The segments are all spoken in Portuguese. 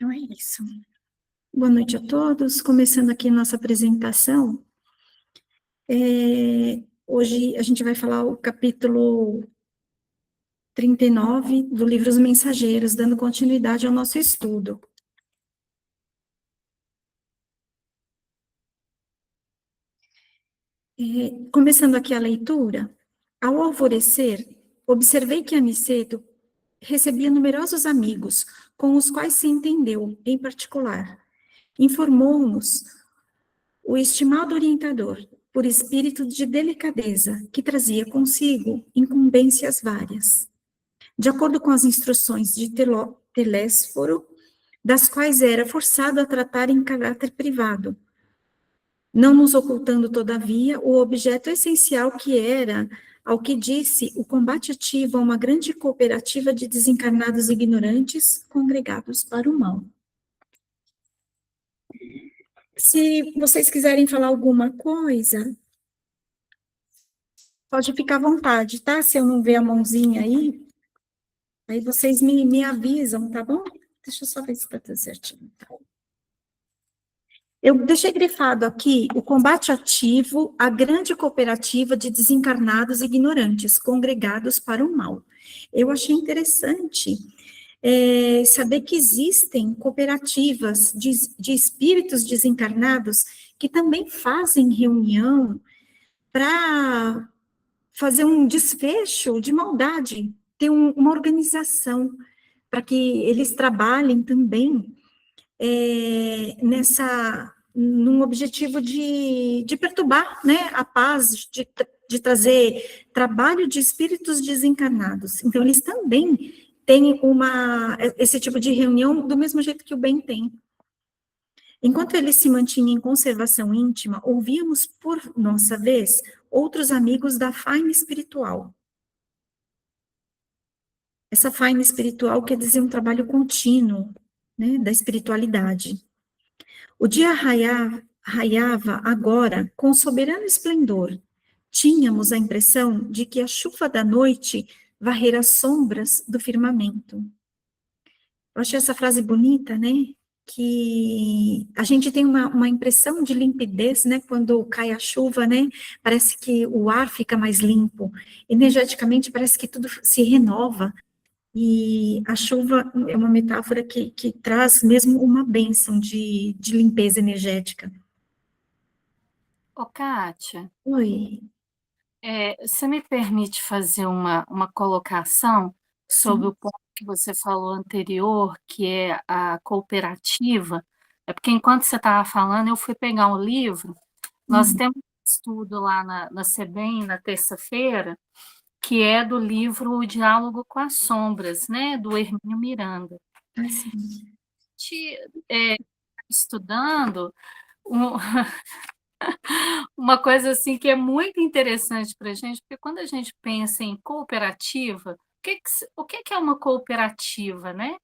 Então é isso. Boa noite a todos. Começando aqui nossa apresentação. Hoje a gente vai falar o capítulo 39 do livro Os Mensageiros, dando continuidade ao nosso estudo. Começando aqui a leitura, ao alvorecer, observei que Aniceto recebia numerosos amigos, com os quais se entendeu, em particular. Informou-nos o estimado orientador, por espírito de delicadeza, que trazia consigo incumbências várias. De acordo com as instruções de Telésforo, das quais era forçado a tratar em caráter privado, não nos ocultando, todavia, o objeto essencial que era, ao que disse, o combate ativo a uma grande cooperativa de desencarnados ignorantes congregados para o mal. Se vocês quiserem falar alguma coisa, pode ficar à vontade, tá? Se eu não ver a mãozinha aí vocês me avisam, tá bom? Deixa eu só ver se está tudo certinho. Eu deixei grifado aqui o combate ativo à grande cooperativa de desencarnados ignorantes, congregados para o mal. Eu achei interessante saber que existem cooperativas de espíritos desencarnados que também fazem reunião para fazer um desfecho de maldade, ter uma organização para que eles trabalhem também num objetivo de perturbar, né, a paz, de trazer trabalho de espíritos desencarnados. Então, eles também têm esse tipo de reunião do mesmo jeito que o bem tem. Enquanto ele se mantinha em conservação íntima, ouvíamos, por nossa vez, outros amigos da faina espiritual. Essa faina espiritual quer dizer um trabalho contínuo, né, da espiritualidade. O dia raiava agora com soberano esplendor. Tínhamos a impressão de que a chuva da noite varrera as sombras do firmamento. Eu achei essa frase bonita, né? Que a gente tem uma impressão de limpidez, né? Quando cai a chuva, né? Parece que o ar fica mais limpo. Energeticamente, parece que tudo se renova. E a chuva é uma metáfora que traz mesmo uma bênção de limpeza energética. Ô, Kátia, Oi, você me permite fazer uma colocação sobre sim. o ponto que você falou anterior, que é a cooperativa? É porque enquanto você estava falando, eu fui pegar um livro. Nós Hum, temos um estudo lá na SEBEM, na terça-feira, que é do livro O Diálogo com as Sombras, né, do Hermínio Miranda. assim, Estudando um, uma coisa assim que é muito interessante para a gente, porque quando a gente pensa em cooperativa, o que é uma cooperativa, né?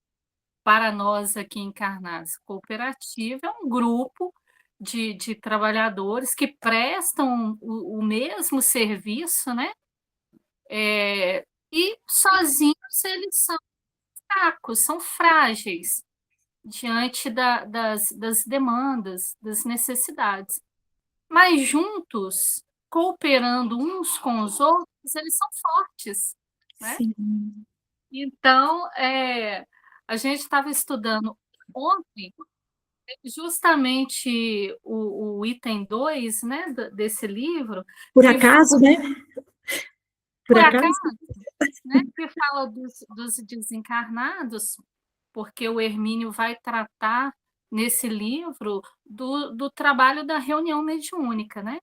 Para nós aqui encarnados, cooperativa é um grupo de trabalhadores que prestam o mesmo serviço, né? E sozinhos eles são fracos, são frágeis diante das demandas, das necessidades. Mas juntos, cooperando uns com os outros, eles são fortes, né? sim. Então, a gente estava estudando ontem justamente o item 2, né, desse livro, Por que acaso, né? Por por acaso? acaso, né, que fala dos desencarnados, porque o Hermínio vai tratar nesse livro do trabalho da reunião mediúnica, né?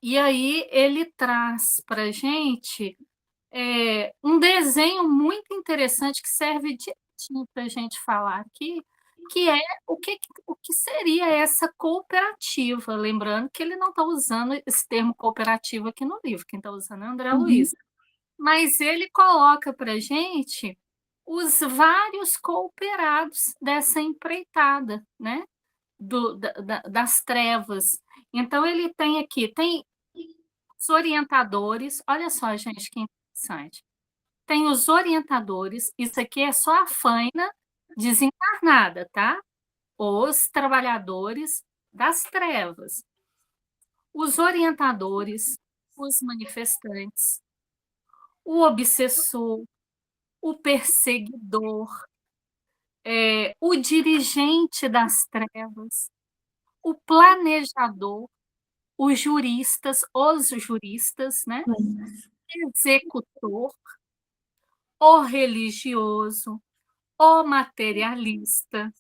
E aí ele traz para a gente um desenho muito interessante que serve direitinho para a gente falar aqui, que é o que seria essa cooperativa. Lembrando que ele não está usando esse termo cooperativa aqui no livro, quem está usando é o André Uhum. Luiz. Mas ele coloca para a gente os vários cooperados dessa empreitada, né? Das trevas. Então, ele tem aqui, tem os orientadores, olha só, gente, que interessante. Tem os orientadores, isso aqui é só a faina, Desencarnada, tá? Os trabalhadores das trevas, os orientadores, os manifestantes, o obsessor, o perseguidor, o dirigente das trevas, o planejador, os juristas, né? Executor, o religioso, o materialista,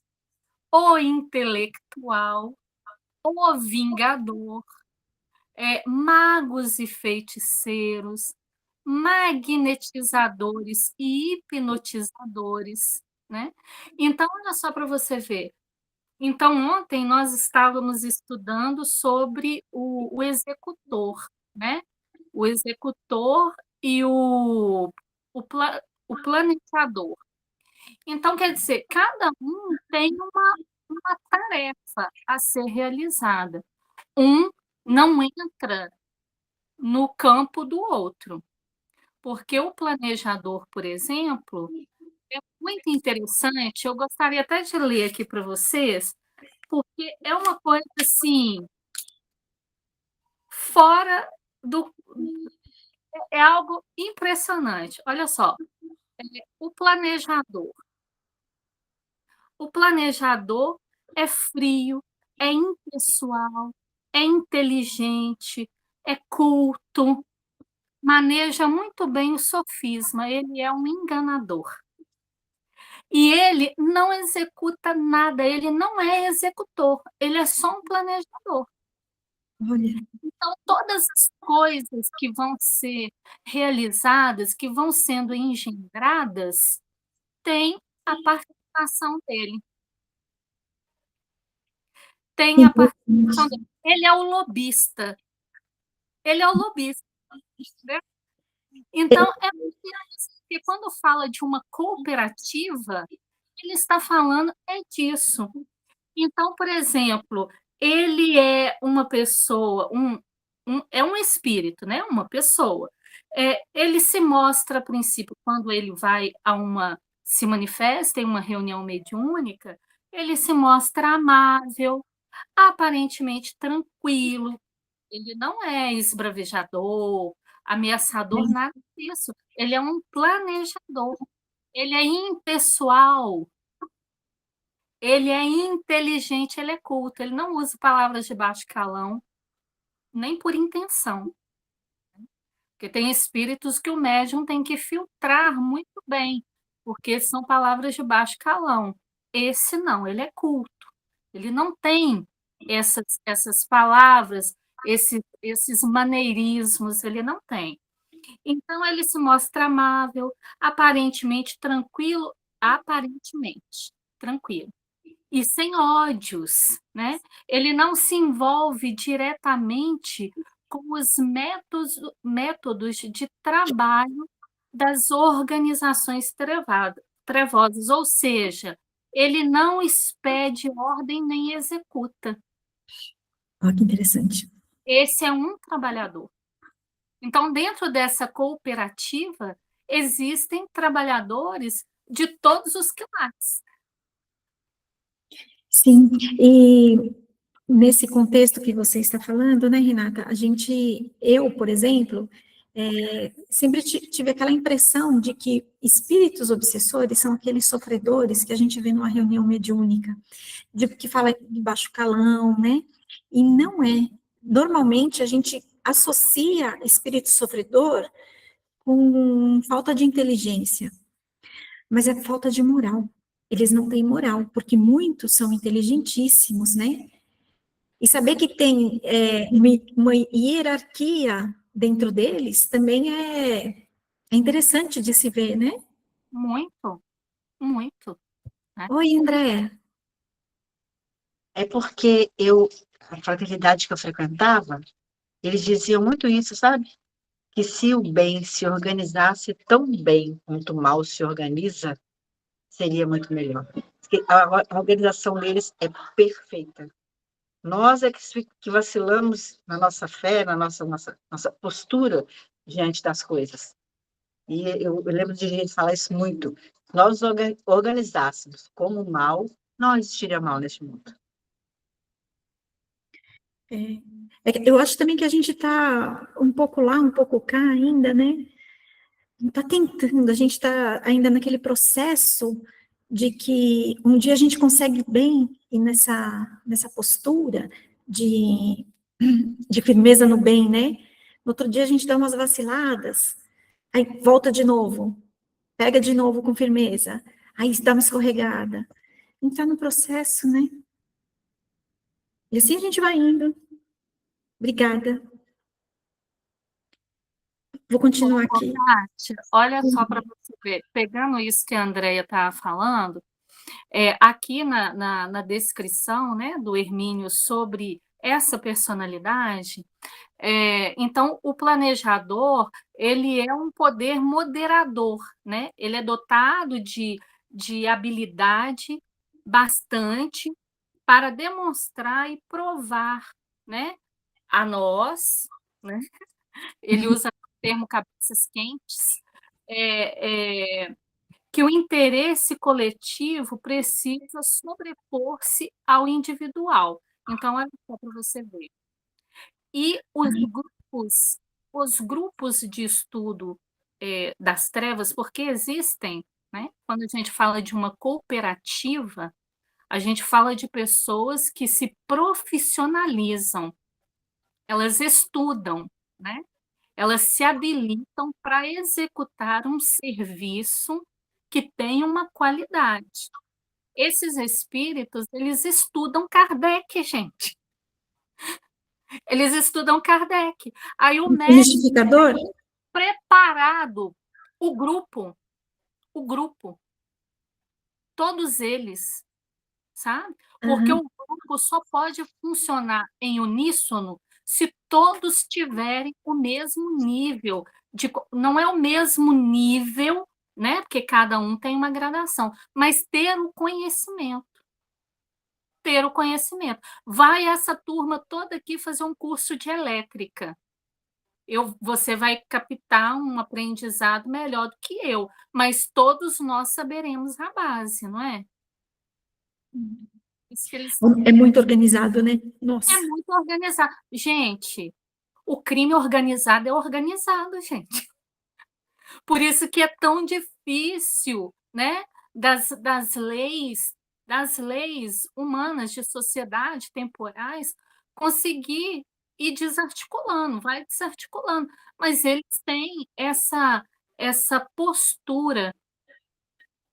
o intelectual, o vingador, magos e feiticeiros, magnetizadores e hipnotizadores, né? Então, olha só para você ver. Então, ontem nós estávamos estudando sobre o executor, né? O executor e o planejador. Então, quer dizer, cada um tem uma tarefa a ser realizada. Um não entra no campo do outro, porque o planejador, por exemplo, é muito interessante. Eu gostaria até de ler aqui para vocês, porque é uma coisa assim, fora do. É algo impressionante. Olha só, o planejador. O planejador é frio, é impessoal, é inteligente, é culto, maneja muito bem o sofisma, ele é um enganador. E ele não executa nada, ele não é executor, ele é só um planejador. Olha, Então, todas as coisas que vão ser realizadas, que vão sendo engendradas, tem a participação dele. Tem a participação dele. Ele é o lobista. Ele é o lobista. Né? Então, é muito interessante, porque quando fala de uma cooperativa, ele está falando disso. Então, por exemplo, ele é uma pessoa, é um espírito, né? Uma pessoa. Ele se mostra, a princípio, quando ele vai se manifesta em uma reunião mediúnica, ele se mostra amável, aparentemente tranquilo, ele não é esbravejador, ameaçador, nada disso. Ele é um planejador, ele é impessoal, ele é inteligente, ele é culto, ele não usa palavras de baixo calão, nem por intenção. Porque tem espíritos que o médium tem que filtrar muito bem, porque são palavras de baixo calão. Esse não, ele é culto. Ele não tem essas palavras, esses maneirismos, ele não tem. Então, ele se mostra amável, aparentemente tranquilo, e sem ódios, né? Ele não se envolve diretamente com os métodos de trabalho das organizações trevosas, ou seja, ele não expede ordem nem executa. olha que interessante. Esse é um trabalhador. Então, dentro dessa cooperativa, existem trabalhadores de todos os quilates. Sim, e nesse contexto que você está falando, né, Renata, eu, por exemplo, sempre tive aquela impressão de que espíritos obsessores são aqueles sofredores que a gente vê numa reunião mediúnica, que fala de baixo calão, né? E não é. Normalmente a gente associa espírito sofredor com falta de inteligência, mas é falta de moral. Eles não têm moral, porque muitos são inteligentíssimos, né? E saber que tem uma hierarquia dentro deles também é interessante de se ver, né? Muito, muito. Né? Oi, André. É porque a fraternidade que eu frequentava, eles diziam muito isso, sabe? Que se o bem se organizasse tão bem quanto o mal se organiza, seria muito melhor. Porque a organização deles é perfeita. Nós é que vacilamos na nossa fé, na nossa postura diante das coisas. E eu lembro de gente falar isso muito, nós organizássemos como o mal, não existiria mal neste mundo. Eu acho também que a gente está um pouco lá, um pouco cá ainda, né? Está tentando, a gente está ainda naquele processo de que um dia a gente consegue bem ir nessa postura de firmeza no bem, né? No outro dia a gente dá umas vaciladas, aí volta de novo, pega de novo com firmeza, aí dá uma escorregada. A gente está no processo, né? E assim a gente vai indo. Obrigada. Vou continuar aqui. Tati, olha só para você ver, pegando isso que a Andrea estava falando, aqui na descrição, né, do Hermínio sobre essa personalidade, então o planejador, ele é um poder moderador, né? Ele é dotado de habilidade bastante para demonstrar e provar, né, a nós, né? Ele usa o termo cabeças quentes, que o interesse coletivo precisa sobrepor-se ao individual. Então, olha só para você ver. E os grupos de estudo das trevas, porque existem, né? Quando a gente fala de uma cooperativa, a gente fala de pessoas que se profissionalizam, elas estudam, né? Elas se habilitam para executar um serviço que tem uma qualidade. Esses espíritos, eles estudam Kardec, gente. Eles estudam Kardec. Aí o médium Justificador? preparado, o grupo, todos eles, sabe? Porque o grupo só pode funcionar em uníssono se todos tiverem o mesmo nível não é o mesmo nível, né? Porque cada um tem uma gradação, mas ter o conhecimento. Ter o conhecimento. Vai essa turma toda aqui fazer um curso de elétrica. Você vai captar um aprendizado melhor do que eu, mas todos nós saberemos a base, não é? Isso que eles É muito organizado, né? Nossa. É muito organizado. Gente, o crime organizado é organizado, gente. Por isso que é tão difícil, né? Das leis humanas de sociedade temporais conseguir ir desarticulando, vai desarticulando. Mas eles têm essa postura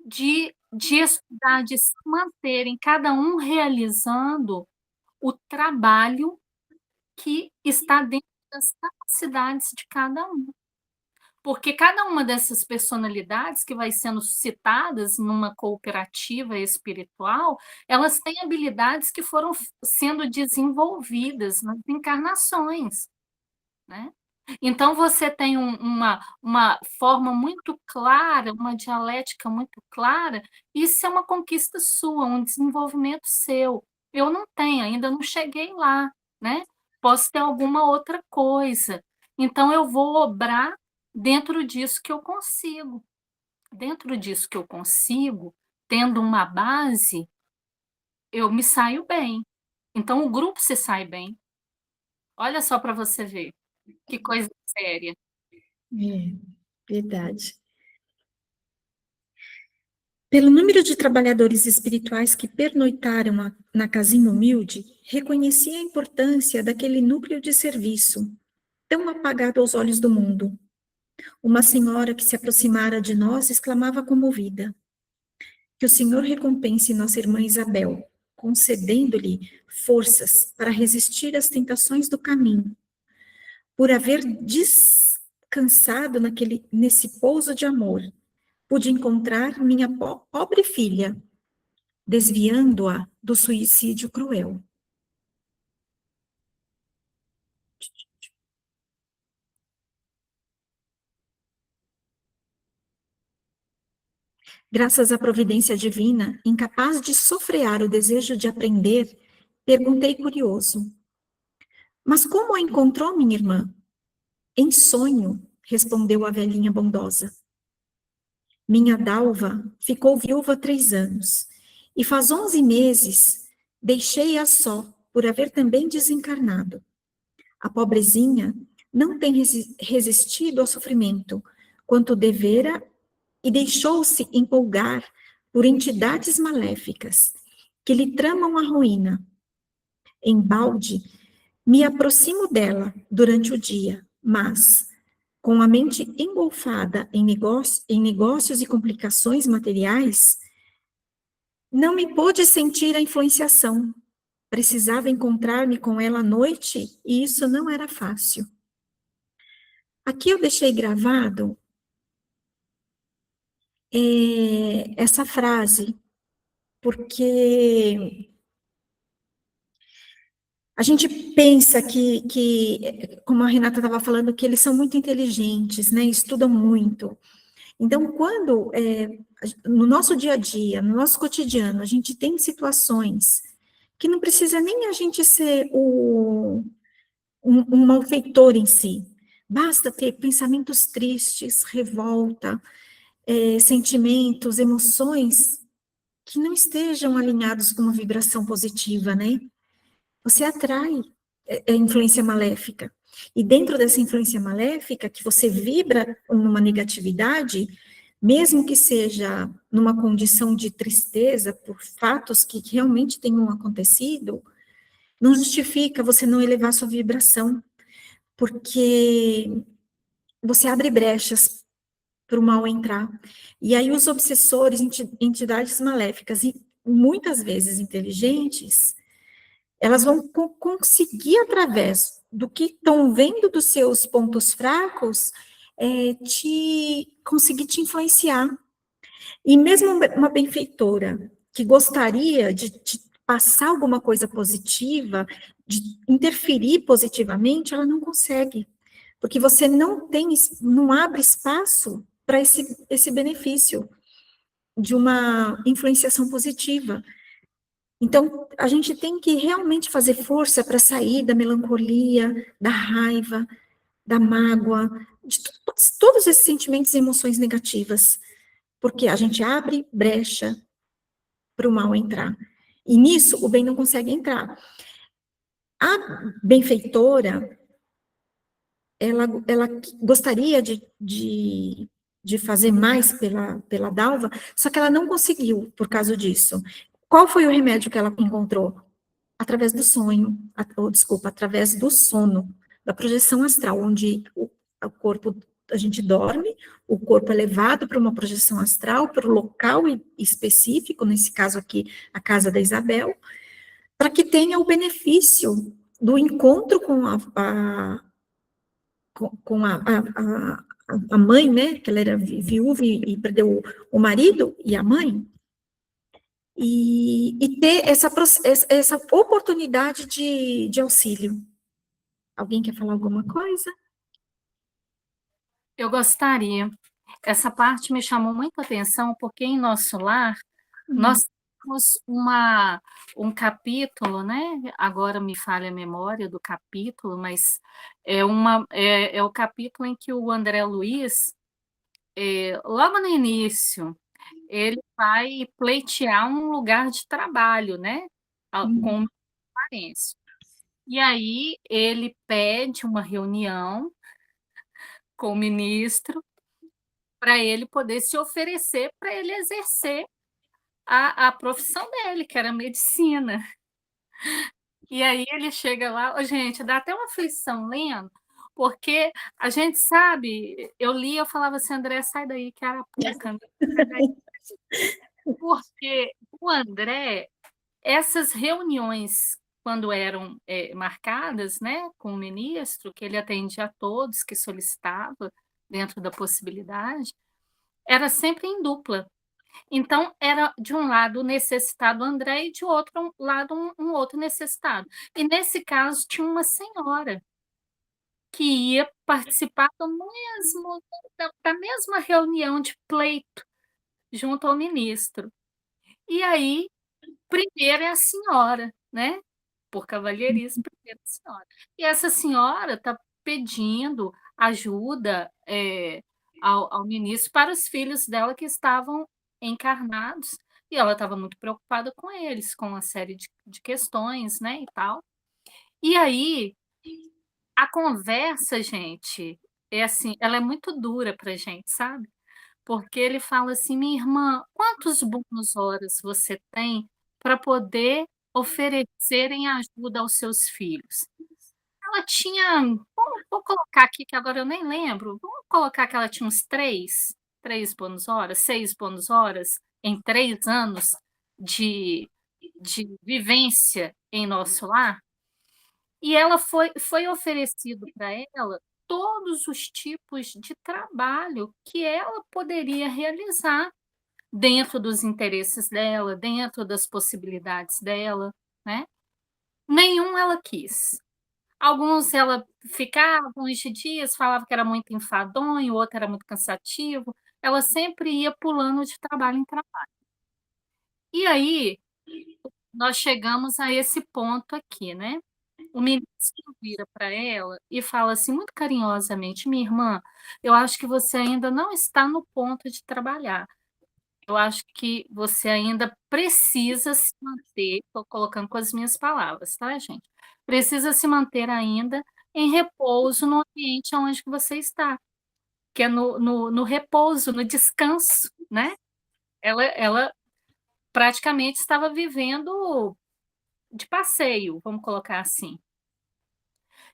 de estudar, de se manterem, cada um realizando o trabalho que está dentro das capacidades de cada um. Porque cada uma dessas personalidades que vai sendo citadas numa cooperativa espiritual, elas têm habilidades que foram sendo desenvolvidas nas encarnações, né? Então, você tem uma forma muito clara, uma dialética muito clara, isso é uma conquista sua, um desenvolvimento seu. Eu não tenho, ainda não cheguei lá, né? Posso ter alguma outra coisa. Então, eu vou obrar dentro disso que eu consigo. Dentro disso que eu consigo, tendo uma base, eu me saio bem. Então, o grupo se sai bem. Olha só para você ver. Que coisa séria. Verdade. Pelo número de trabalhadores espirituais que pernoitaram na casinha humilde, reconheci a importância daquele núcleo de serviço, tão apagado aos olhos do mundo. Uma senhora que se aproximara de nós exclamava comovida: que o Senhor recompense nossa irmã Isabel, concedendo-lhe forças para resistir às tentações do caminho, por haver descansado nesse pouso de amor. Pude encontrar minha pobre filha, desviando-a do suicídio cruel. Graças à providência divina, incapaz de sofrear o desejo de aprender, perguntei curioso: mas como a encontrou, minha irmã? Em sonho, respondeu a velhinha bondosa. Minha Dalva ficou viúva 3 anos, e faz 11 meses deixei-a só, por haver também desencarnado. A pobrezinha não tem resistido ao sofrimento, quanto devera, e deixou-se empolgar por entidades maléficas, que lhe tramam a ruína. Embalde, me aproximo dela durante o dia, mas, com a mente engolfada em negócios e complicações materiais, não me pôde sentir a influenciação. Precisava encontrar-me com ela à noite e isso não era fácil. Aqui eu deixei gravado essa frase, porque a gente pensa como a Renata estava falando, que eles são muito inteligentes, né? Estudam muito. Então, quando no nosso dia a dia, no nosso cotidiano, a gente tem situações que não precisa nem a gente ser um malfeitor em si, basta ter pensamentos tristes, revolta, sentimentos, emoções que não estejam alinhados com uma vibração positiva, né? Você atrai influência maléfica. E dentro dessa influência maléfica, que você vibra numa negatividade, mesmo que seja numa condição de tristeza por fatos que realmente tenham acontecido, não justifica você não elevar sua vibração, porque você abre brechas para o mal entrar. E aí os obsessores, entidades maléficas, e muitas vezes inteligentes, elas vão conseguir, através do que estão vendo dos seus pontos fracos, conseguir te influenciar. E mesmo uma benfeitora que gostaria de passar alguma coisa positiva, de interferir positivamente, ela não consegue, porque você não abre espaço para esse benefício de uma influenciação positiva. Então, a gente tem que realmente fazer força para sair da melancolia, da raiva, da mágoa, de todos esses sentimentos e emoções negativas, porque a gente abre brecha para o mal entrar. E nisso, o bem não consegue entrar. A benfeitora, ela gostaria de fazer mais pela Dalva, só que ela não conseguiu por causa disso. Qual foi o remédio que ela encontrou? Através do sonho, através do sono, da projeção astral, onde o corpo, a gente dorme, o corpo é levado para uma projeção astral, para o local específico, nesse caso aqui, a casa da Isabel, para que tenha o benefício do encontro com a mãe, né, que ela era viúva e perdeu o marido e a mãe, e ter essa oportunidade de auxílio. Alguém quer falar alguma coisa? Eu gostaria. Essa parte me chamou muita atenção, porque em nosso lar, nós temos um capítulo, né? Agora me falha a memória do capítulo, mas é o capítulo em que o André Luiz, logo no início, ele vai pleitear um lugar de trabalho, né? Com o Marense. E aí ele pede uma reunião com o ministro para ele poder se oferecer para ele exercer a profissão dele, que era medicina. E aí ele chega lá, oh, gente, dá até uma aflição lendo, porque a gente sabe, eu li, eu falava assim, André, sai daí, que arapuca, André, sai daí. Porque o André, essas reuniões, quando eram marcadas, né, com o ministro, que ele atendia a todos que solicitava, dentro da possibilidade, era sempre em dupla. Então, era de um lado o necessitado André e de outro lado um outro necessitado. E nesse caso tinha uma senhora que ia participar da mesma reunião de pleito junto ao ministro. E aí, primeiro é a senhora, né? Por cavalheirismo, primeiro a senhora. E essa senhora está pedindo ajuda ao ministro para os filhos dela que estavam encarnados, e ela estava muito preocupada com eles, com uma série de questões, né, e tal. E aí, a conversa, gente, é assim, ela é muito dura pra gente, sabe? Porque ele fala assim: "Minha irmã, quantos bônus horas você tem para poder oferecer em ajuda aos seus filhos?". Ela tinha, vou colocar aqui que agora eu nem lembro, vamos colocar que ela tinha uns 3 bônus horas, 6 bônus horas em 3 anos de vivência em nosso lar, e ela foi oferecido para ela todos os tipos de trabalho que ela poderia realizar dentro dos interesses dela, dentro das possibilidades dela, né. Nenhum ela quis. Alguns ela ficava uns dias, falava que era muito enfadonho, o outro era muito cansativo, ela sempre ia pulando de trabalho em trabalho. E aí, nós chegamos a esse ponto aqui, né. O ministro vira para ela e fala assim, muito carinhosamente: "Minha irmã, eu acho que você ainda não está no ponto de trabalhar. Eu acho que você ainda precisa se manter", estou colocando com as minhas palavras, tá, gente? "Precisa se manter ainda em repouso no ambiente aonde que você está", que é no repouso, no descanso, né. Ela praticamente estava vivendo de passeio, vamos colocar assim.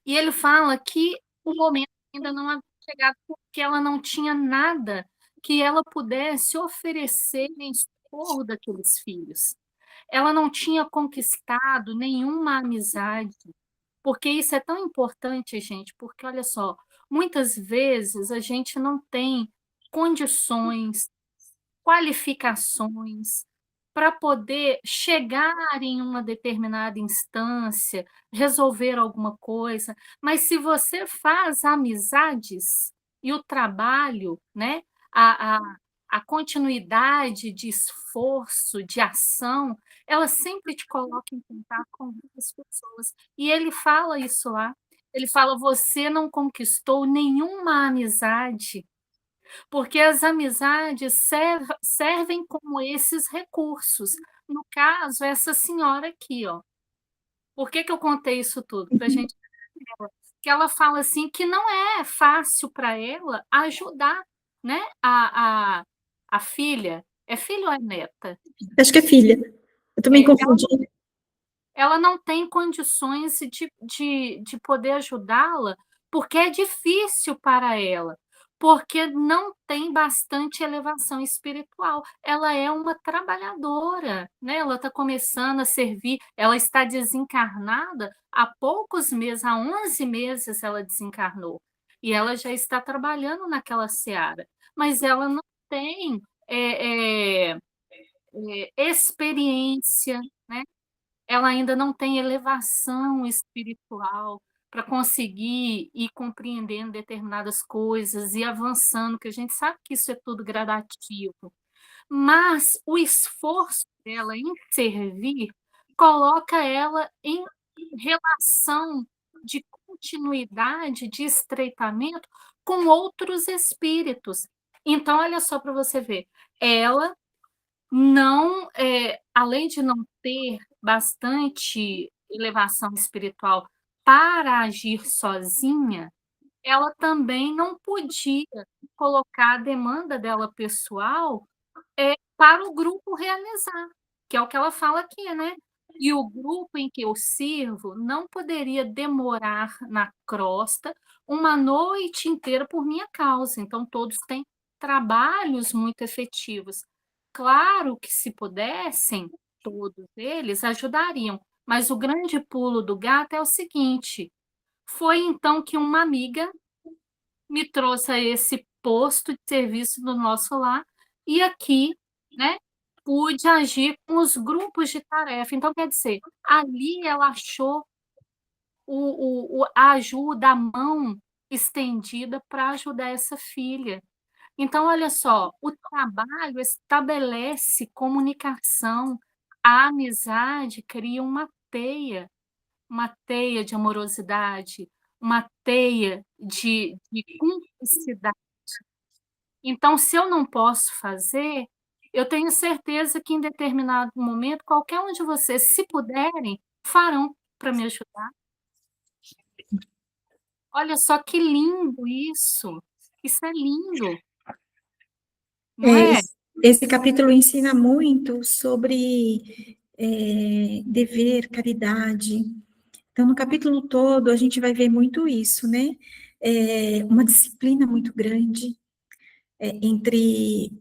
E ele fala que o momento ainda não havia chegado, porque ela não tinha nada que ela pudesse oferecer em socorro daqueles filhos. Ela não tinha conquistado nenhuma amizade, porque isso é tão importante, gente, porque olha só, muitas vezes a gente não tem condições, qualificações para poder chegar em uma determinada instância, resolver alguma coisa, mas se você faz amizades e o trabalho, né, a a a continuidade de esforço, de ação, ela sempre te coloca em contato com outras pessoas. E ele fala isso lá, ele fala: "Você não conquistou nenhuma amizade porque as amizades servem como esses recursos. No caso, essa senhora aqui, ó. Por que que eu contei isso tudo? Para a gente que ela fala assim que não é fácil para ela ajudar, né, a filha. É filha ou é neta? Acho que é filha. Eu também É, confundi. ela não tem condições de poder ajudá-la, porque é difícil para ela, porque não tem bastante elevação espiritual. Ela é uma trabalhadora, né, ela está começando a servir, ela está desencarnada há poucos meses, há 11 meses ela desencarnou, e ela já está trabalhando naquela seara, mas ela não tem, experiência, né, ela ainda não tem elevação espiritual para conseguir ir compreendendo determinadas coisas e avançando, que a gente sabe que isso é tudo gradativo. Mas o esforço dela em servir coloca ela em relação de continuidade, de estreitamento com outros espíritos. Então, olha só para você ver, ela não, além de não ter bastante elevação espiritual para agir sozinha, ela também não podia colocar a demanda dela pessoal, para o grupo realizar, que é o que ela fala aqui, né. "E o grupo em que eu sirvo não poderia demorar na crosta uma noite inteira por minha causa", então todos têm trabalhos muito efetivos. Claro que se pudessem, todos eles ajudariam, mas o grande pulo do gato é o seguinte, foi então que uma amiga me trouxe a esse posto de serviço do nosso lar, e aqui, né, pude agir com os grupos de tarefa. Então, quer dizer, ali ela achou a ajuda, a mão estendida para ajudar essa filha. Então, olha só, o trabalho estabelece comunicação, a amizade cria uma teia de amorosidade, uma teia de cumplicidade. Então, se eu não posso fazer, eu tenho certeza que em determinado momento, qualquer um de vocês, se puderem, farão para me ajudar. Olha só que lindo isso. Isso é lindo, não É, é? esse capítulo ensina muito sobre dever, caridade. Então, no capítulo todo, a gente vai ver muito isso, né? Uma disciplina muito grande entre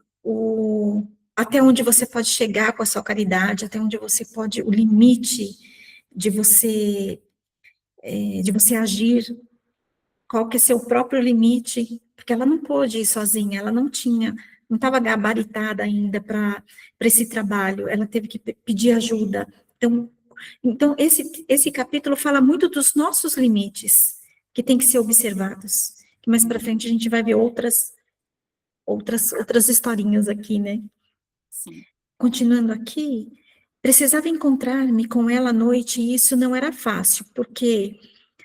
até onde você pode chegar com a sua caridade, até onde você pode, o limite de você agir, qual que é seu próprio limite, porque ela não pôde ir sozinha, ela não estava gabaritada ainda para esse trabalho, ela teve que pedir ajuda. Então esse capítulo fala muito dos nossos limites, que tem que ser observados. Que mais para frente a gente vai ver outras historinhas aqui, né? Sim. Continuando aqui, precisava encontrar-me com ela à noite e isso não era fácil, porque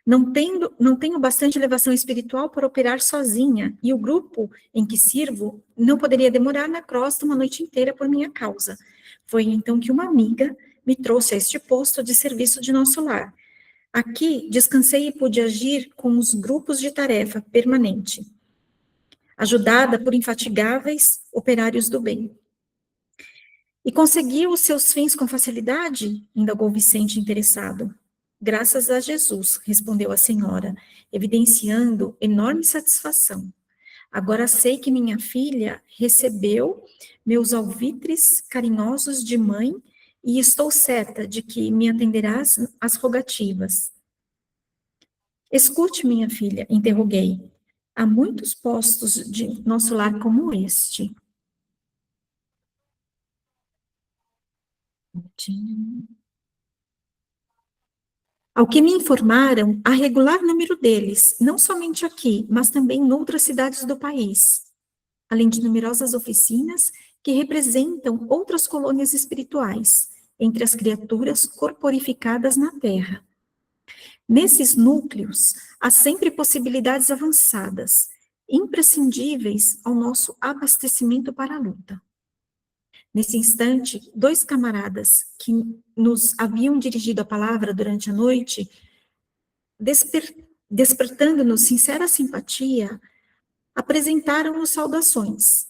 não tenho bastante elevação espiritual para operar sozinha, e o grupo em que sirvo não poderia demorar na crosta uma noite inteira por minha causa. Foi então que uma amiga me trouxe a este posto de serviço de nosso lar. Aqui descansei e pude agir com os grupos de tarefa permanente, ajudada por infatigáveis operários do bem. E conseguiu os seus fins com facilidade? Indagou Vicente interessado. Graças a Jesus, respondeu a senhora, evidenciando enorme satisfação. Agora sei que minha filha recebeu meus alvitres carinhosos de mãe e estou certa de que me atenderás às rogativas. Escute, minha filha, interroguei. Há muitos postos de nosso lar como este. Ao que me informaram, há regular número deles, não somente aqui, mas também em outras cidades do país, além de numerosas oficinas que representam outras colônias espirituais, entre as criaturas corporificadas na Terra. Nesses núcleos, há sempre possibilidades avançadas, imprescindíveis ao nosso abastecimento para a luta. Nesse instante, dois camaradas que nos haviam dirigido a palavra durante a noite, despertando-nos sincera simpatia, apresentaram-nos saudações.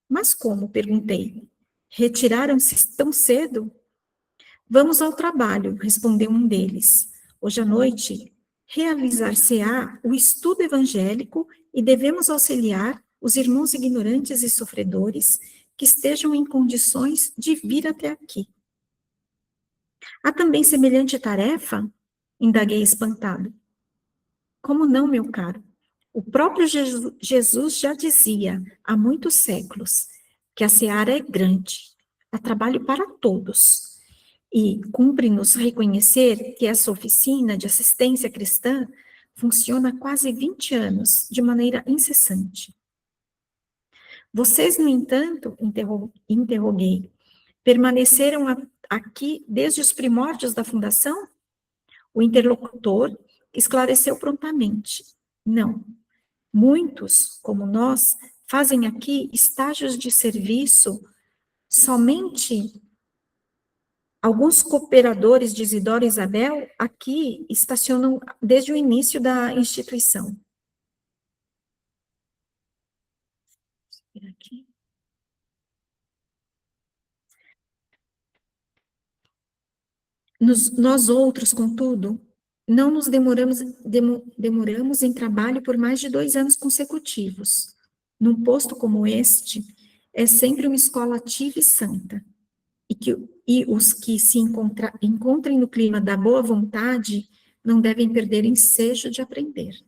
Mas como? Perguntei. Retiraram-se tão cedo? Vamos ao trabalho, respondeu um deles. Hoje à noite, realizar-se-á o estudo evangélico e devemos auxiliar os irmãos ignorantes e sofredores que estejam em condições de vir até aqui. Há também semelhante tarefa? Indaguei espantado. Como não, meu caro? O próprio Jesus já dizia, há muitos séculos, que a seara é grande, há trabalho para todos. E cumpre-nos reconhecer que essa oficina de assistência cristã funciona há quase 20 anos, de maneira incessante. Vocês, no entanto, interroguei, permaneceram aqui desde os primórdios da fundação? O interlocutor esclareceu prontamente. Não. Muitos, como nós, fazem aqui estágios de serviço somente. Alguns cooperadores de Isidoro e Isabel aqui estacionam desde o início da instituição. Aqui. Nós outros, contudo, não nos demoramos em trabalho por mais de 2 anos consecutivos. Num posto como este, é sempre uma escola ativa e santa. E os que se encontrem no clima da boa vontade não devem perder ensejo de aprender.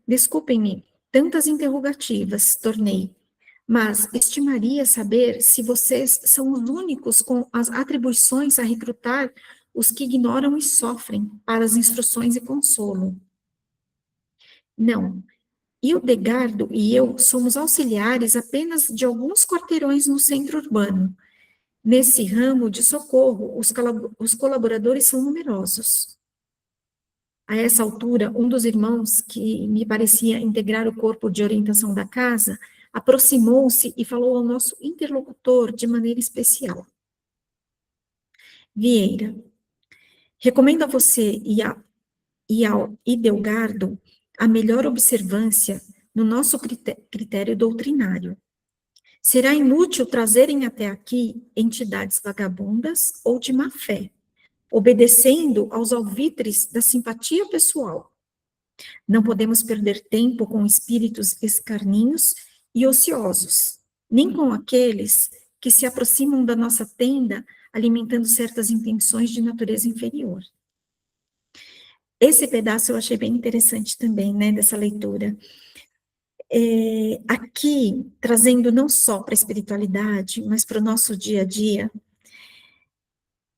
Desculpem-me, tantas interrogativas, tornei, mas estimaria saber se vocês são os únicos com as atribuições a recrutar os que ignoram e sofrem para as instruções e consolo. Não, Hildegardo e eu somos auxiliares apenas de alguns quarteirões no centro urbano. Nesse ramo de socorro, os colaboradores são numerosos. A essa altura, um dos irmãos, que me parecia integrar o corpo de orientação da casa, aproximou-se e falou ao nosso interlocutor de maneira especial. Vieira, recomendo a você e ao Idelgardo a melhor observância no nosso critério doutrinário. Será inútil trazerem até aqui entidades vagabundas ou de má fé, obedecendo aos alvitres da simpatia pessoal. Não podemos perder tempo com espíritos escarninhos e ociosos, nem com aqueles que se aproximam da nossa tenda alimentando certas intenções de natureza inferior. Esse pedaço eu achei bem interessante também, né, dessa leitura. Aqui, trazendo não só para a espiritualidade, mas para o nosso dia a dia,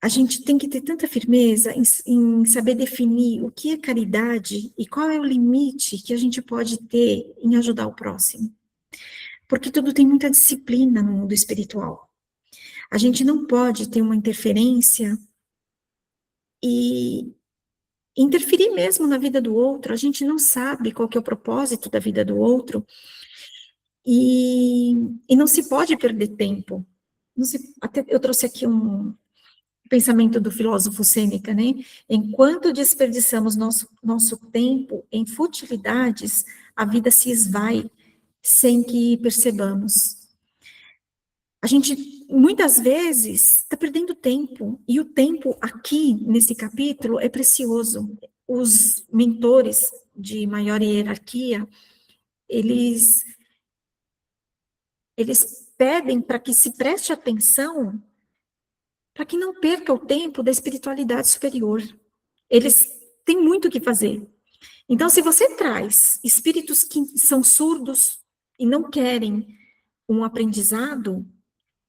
a gente tem que ter tanta firmeza em saber definir o que é caridade e qual é o limite que a gente pode ter em ajudar o próximo. Porque tudo tem muita disciplina no mundo espiritual. A gente não pode ter uma interferência e interferir mesmo na vida do outro. A gente não sabe qual que é o propósito da vida do outro e não se pode perder tempo. Até eu trouxe aqui um pensamento do filósofo Sêneca, né? Enquanto desperdiçamos nosso tempo em futilidades, a vida se esvai sem que percebamos. A gente, muitas vezes, está perdendo tempo, e o tempo aqui, nesse capítulo, é precioso. Os mentores de maior hierarquia, eles pedem para que se preste atenção para que não perca o tempo da espiritualidade superior. Eles têm muito o que fazer. Então, se você traz espíritos que são surdos e não querem um aprendizado,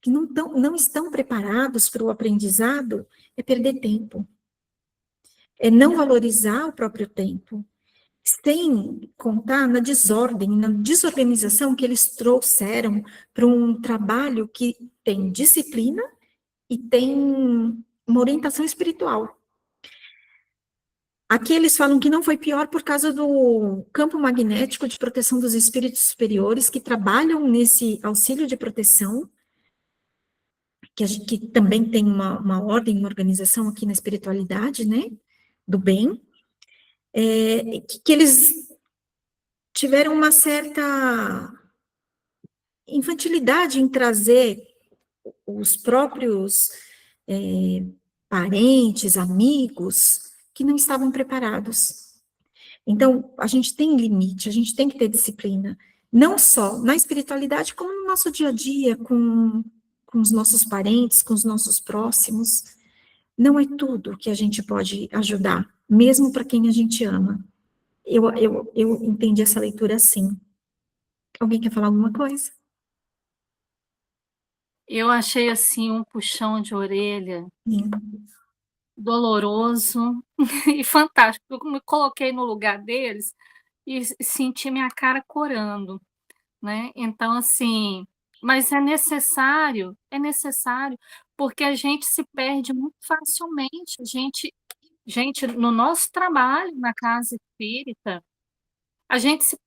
que não estão preparados para o aprendizado, é perder tempo. É não valorizar o próprio tempo. Sem contar na desordem, na desorganização que eles trouxeram para um trabalho que tem disciplina e tem uma orientação espiritual. Aqui eles falam que não foi pior por causa do campo magnético de proteção dos espíritos superiores que trabalham nesse auxílio de proteção, que também tem uma ordem, uma organização aqui na espiritualidade, né, do bem, que eles tiveram uma certa infantilidade em trazer os próprios parentes, amigos, que não estavam preparados. Então, a gente tem limite, a gente tem que ter disciplina, não só na espiritualidade, como no nosso dia a dia, com os nossos parentes, com os nossos próximos. Não é tudo que a gente pode ajudar, mesmo para quem a gente ama. Eu entendi essa leitura assim. Alguém quer falar alguma coisa? Eu achei, assim, um puxão de orelha Sim. doloroso e fantástico. Eu me coloquei no lugar deles e senti minha cara corando, né. Então, assim, mas é necessário, porque a gente se perde muito facilmente. A gente, no nosso trabalho na casa espírita, a gente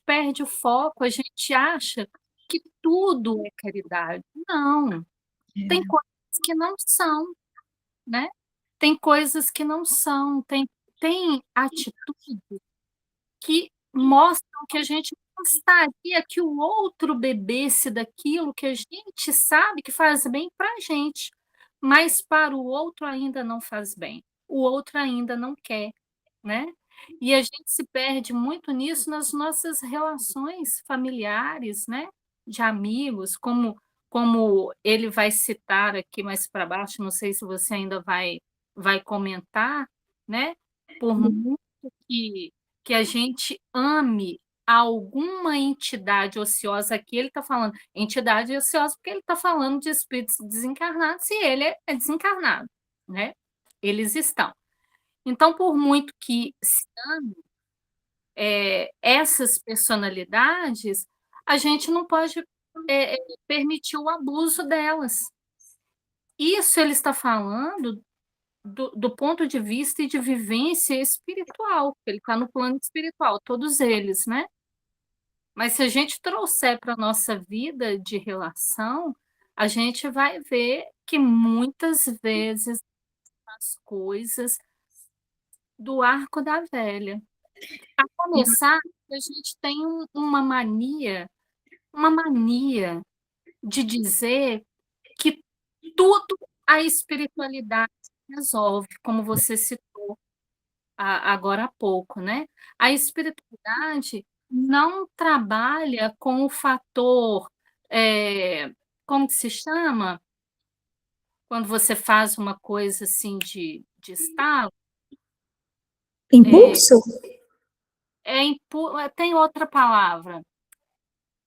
perde o foco, a gente acha que tudo é caridade. Não, tem coisas que não são, né. Tem coisas que não são, tem atitudes que mostram que a gente gostaria que o outro bebesse daquilo que a gente sabe que faz bem para a gente, mas para o outro ainda não faz bem, o outro ainda não quer, né. E a gente se perde muito nisso nas nossas relações familiares, né, de amigos, como ele vai citar aqui mais para baixo, não sei se você ainda vai comentar, né, por muito que a gente ame alguma entidade ociosa, aqui ele está falando entidade ociosa, porque ele está falando de espíritos desencarnados e ele é desencarnado, né, eles estão. Então, por muito que se ame, essas personalidades, a gente não pode, permitir o abuso delas. Isso ele está falando do ponto de vista e de vivência espiritual, ele está no plano espiritual, todos eles, né? Mas se a gente trouxer para a nossa vida de relação, a gente vai ver que muitas vezes as coisas do arco da velha. A começar, a gente tem uma mania de dizer que tudo a espiritualidade resolve, como você citou agora há pouco, né? A espiritualidade não trabalha com o fator, como que se chama? Quando você faz uma coisa assim de estalo, Impulso? tem outra palavra.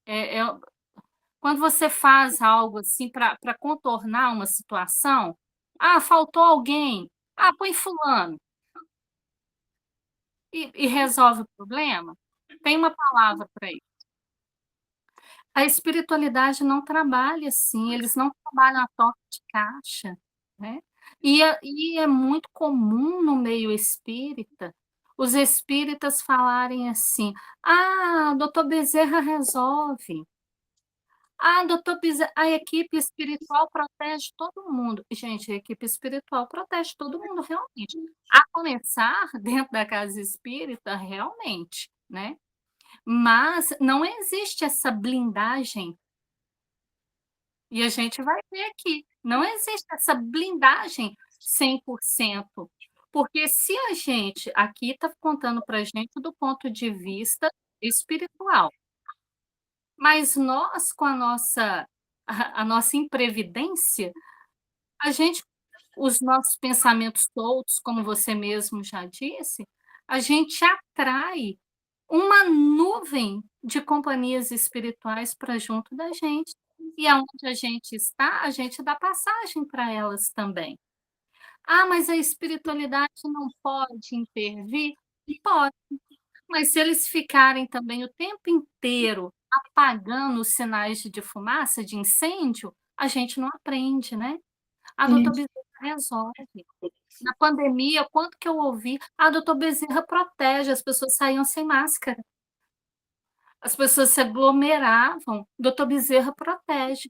É, é, quando você faz algo assim para contornar uma situação, faltou alguém, põe fulano e resolve o problema. Tem uma palavra para isso. A espiritualidade não trabalha assim, eles não trabalham a toque de caixa, né? E é muito comum no meio espírita os espíritas falarem assim: doutor Bezerra resolve. Doutor Bezerra, a equipe espiritual protege todo mundo. Gente, a equipe espiritual protege todo mundo, realmente. A começar dentro da casa espírita, realmente, né? Mas não existe essa blindagem. E a gente vai ver aqui, não existe essa blindagem 100%. Porque se a gente, aqui está contando para a gente do ponto de vista espiritual, mas nós, com a nossa imprevidência, os nossos pensamentos soltos, como você mesmo já disse, a gente atrai uma nuvem de companhias espirituais para junto da gente. E aonde a gente está, a gente dá passagem para elas também. Mas a espiritualidade não pode intervir? Pode. Mas se eles ficarem também o tempo inteiro apagando os sinais de fumaça, de incêndio, a gente não aprende, né? Doutor Bezerra resolve. Na pandemia, quanto que eu ouvi? Doutor Bezerra protege, as pessoas saíam sem máscara. As pessoas se aglomeravam, doutor Bezerra protege.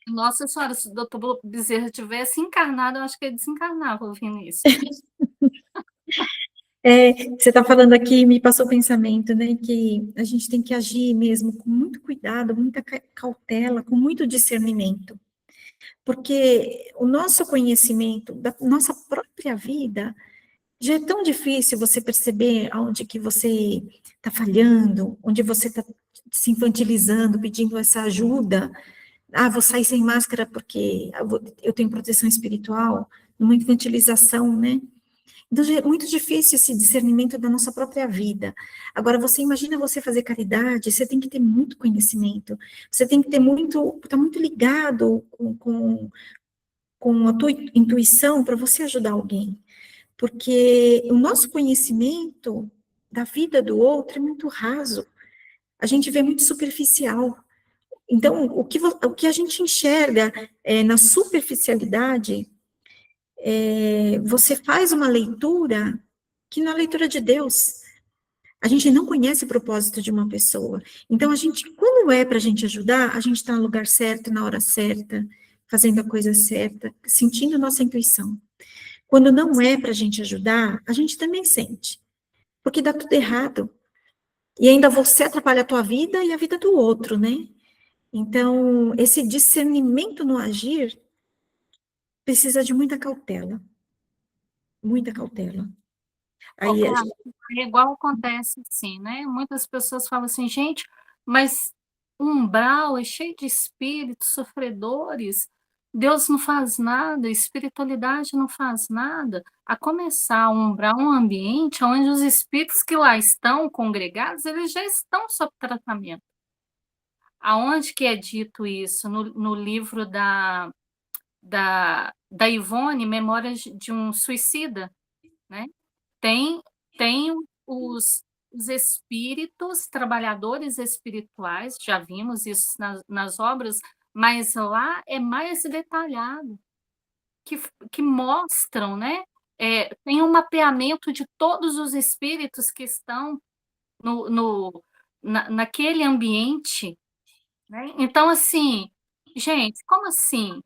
Nossa Senhora, se o doutor Bezerra tivesse encarnado, eu acho que ele desencarnava ouvindo isso. Você está falando aqui, me passou o pensamento, né, que a gente tem que agir mesmo com muito cuidado, muita cautela, com muito discernimento. Porque o nosso conhecimento da nossa própria vida já é tão difícil você perceber onde que você está falhando, onde você está se infantilizando, pedindo essa ajuda. Vou sair sem máscara porque eu tenho proteção espiritual, uma infantilização, né? Então, é muito difícil esse discernimento da nossa própria vida. Agora, você imagina você fazer caridade, você tem que ter muito conhecimento, você tem que ter estar muito ligado com a tua intuição para você ajudar alguém. Porque o nosso conhecimento da vida do outro é muito raso. A gente vê muito superficial. Então, o que a gente enxerga na superficialidade, você faz uma leitura que não é a leitura de Deus. A gente não conhece o propósito de uma pessoa. Então, quando é para a gente ajudar, a gente está no lugar certo, na hora certa, fazendo a coisa certa, sentindo nossa intuição. Quando não é para a gente ajudar, a gente também sente. Porque dá tudo errado. E ainda você atrapalha a tua vida e a vida do outro, né? Então, esse discernimento no agir precisa de muita cautela. Muita cautela. Aí, É igual acontece assim, né? Muitas pessoas falam assim, gente, mas o umbral é cheio de espíritos sofredores, Deus não faz nada, a espiritualidade não faz nada. A começar, o umbral é um ambiente onde os espíritos que lá estão congregados, eles já estão sob tratamento. Aonde que é dito isso? No livro da Ivone, Memórias de um Suicida, né? Tem os espíritos, trabalhadores espirituais, já vimos isso nas obras, mas lá é mais detalhado, que mostram, né, tem um mapeamento de todos os espíritos que estão naquele ambiente, né? Então, assim, gente, como assim?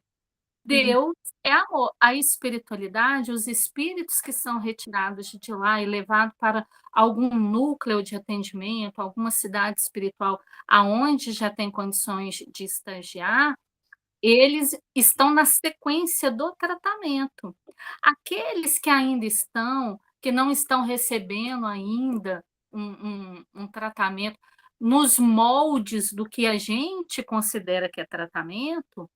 Deus é amor. A espiritualidade, os espíritos que são retirados de lá e levados para algum núcleo de atendimento, alguma cidade espiritual, aonde já tem condições de estagiar, eles estão na sequência do tratamento. Aqueles que ainda estão, que não estão recebendo ainda um tratamento nos moldes do que a gente considera que é tratamento,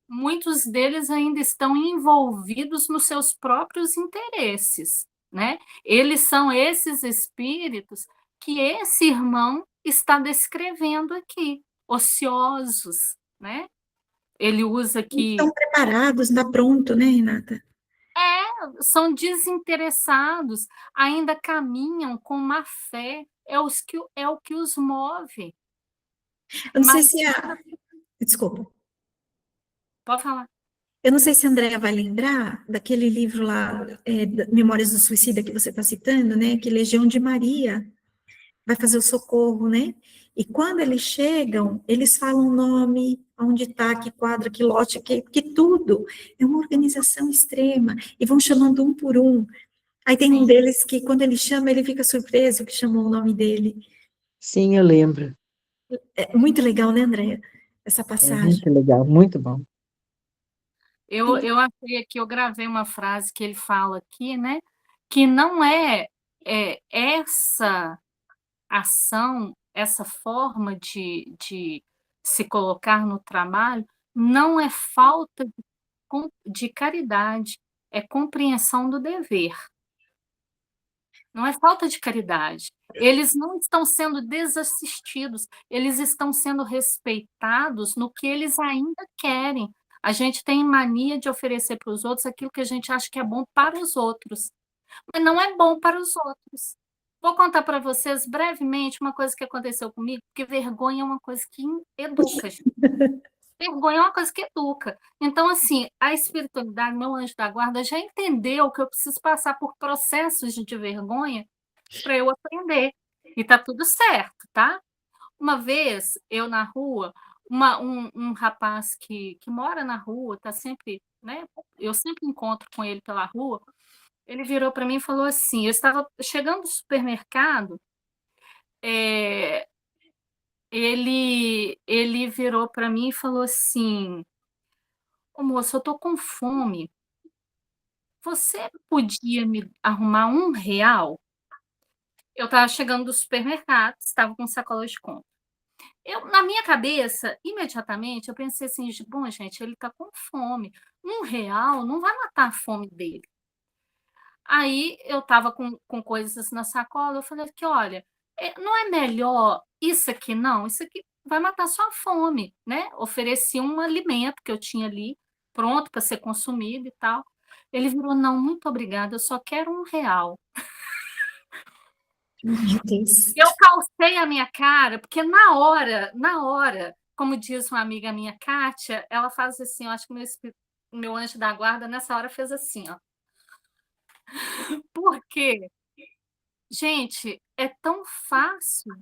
muitos deles ainda estão envolvidos nos seus próprios interesses, né? Eles são esses espíritos que esse irmão está descrevendo aqui, ociosos, né? Ele usa aqui, Estão preparados, está pronto, né, Renata? são desinteressados, ainda caminham com má fé, é o que os move. Eu não sei Mas, se a... Desculpa. pode falar. Eu não sei se a Andrea vai lembrar daquele livro lá, Memórias do Suicida, que você está citando, né? Que Legião de Maria vai fazer o socorro, né? E quando eles chegam, eles falam o nome, onde está, que quadra, que lote, que tudo. É uma organização extrema. E vão chamando um por um. Aí tem um deles que, quando ele chama, ele fica surpreso que chamou o nome dele. Sim, eu lembro. É muito legal, né, Andréia? Essa É passagem. muito legal, muito bom. Eu achei aqui, eu gravei uma frase que ele fala aqui, né? Que não essa ação, essa forma de se colocar no trabalho, não é falta de caridade, é compreensão do dever. Não é falta de caridade. Eles não estão sendo desassistidos, eles estão sendo respeitados no que eles ainda querem. A gente tem mania de oferecer para os outros aquilo que a gente acha que é bom para os outros, mas não é bom para os outros. Vou contar para vocês brevemente uma coisa que aconteceu comigo, porque vergonha é uma coisa que educa, gente. Vergonha é uma coisa que educa. Então, assim, a espiritualidade, meu anjo da guarda, já entendeu que eu preciso passar por processos de vergonha para eu aprender. E tá tudo certo, tá? Uma vez, eu na rua, um rapaz que mora na rua, tá sempre, né? Eu sempre encontro com ele pela rua. Ele virou para mim e falou assim: eu estava chegando no supermercado, é, ele virou para mim e falou assim: Ô, moço, eu tô com fome. Você podia me arrumar R$ 1? Eu estava chegando do supermercado, estava com sacola de compra. Na minha cabeça, imediatamente, eu pensei assim: bom, gente, ele está com fome. R$ 1 não vai matar a fome dele. Aí eu estava com coisas na sacola, eu falei que, olha, não é melhor isso aqui, não? Isso aqui vai matar sua fome, né? Ofereci um alimento que eu tinha ali, pronto para ser consumido e tal. Ele virou: não, muito obrigada, eu só quero R$ 1. Meu Deus. Eu calcei a minha cara, porque na hora, como diz uma amiga minha, Kátia, ela faz assim, eu acho que meu anjo da guarda nessa hora fez assim, ó. Por quê? Gente, é tão fácil.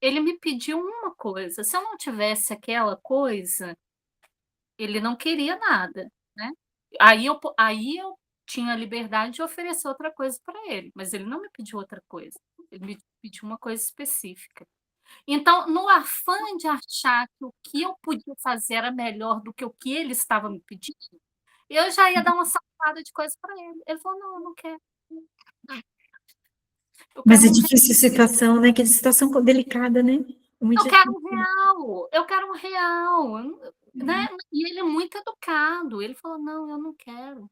Ele me pediu uma coisa. Se eu não tivesse aquela coisa, ele não queria nada, né? Aí eu tinha a liberdade de oferecer outra coisa para ele, mas ele não me pediu outra coisa. Ele me pediu uma coisa específica. Então, no afã de achar que o que eu podia fazer era melhor do que o que ele estava me pedindo, eu já ia dar uma salvada de coisa para ele. Ele falou: não, eu não quero. Eu Mas quero é um difícil a situação, né? Que situação delicada, né? Muito Eu quero difícil. eu quero R$ 1, né? E ele é muito educado. Ele falou: não, eu não quero.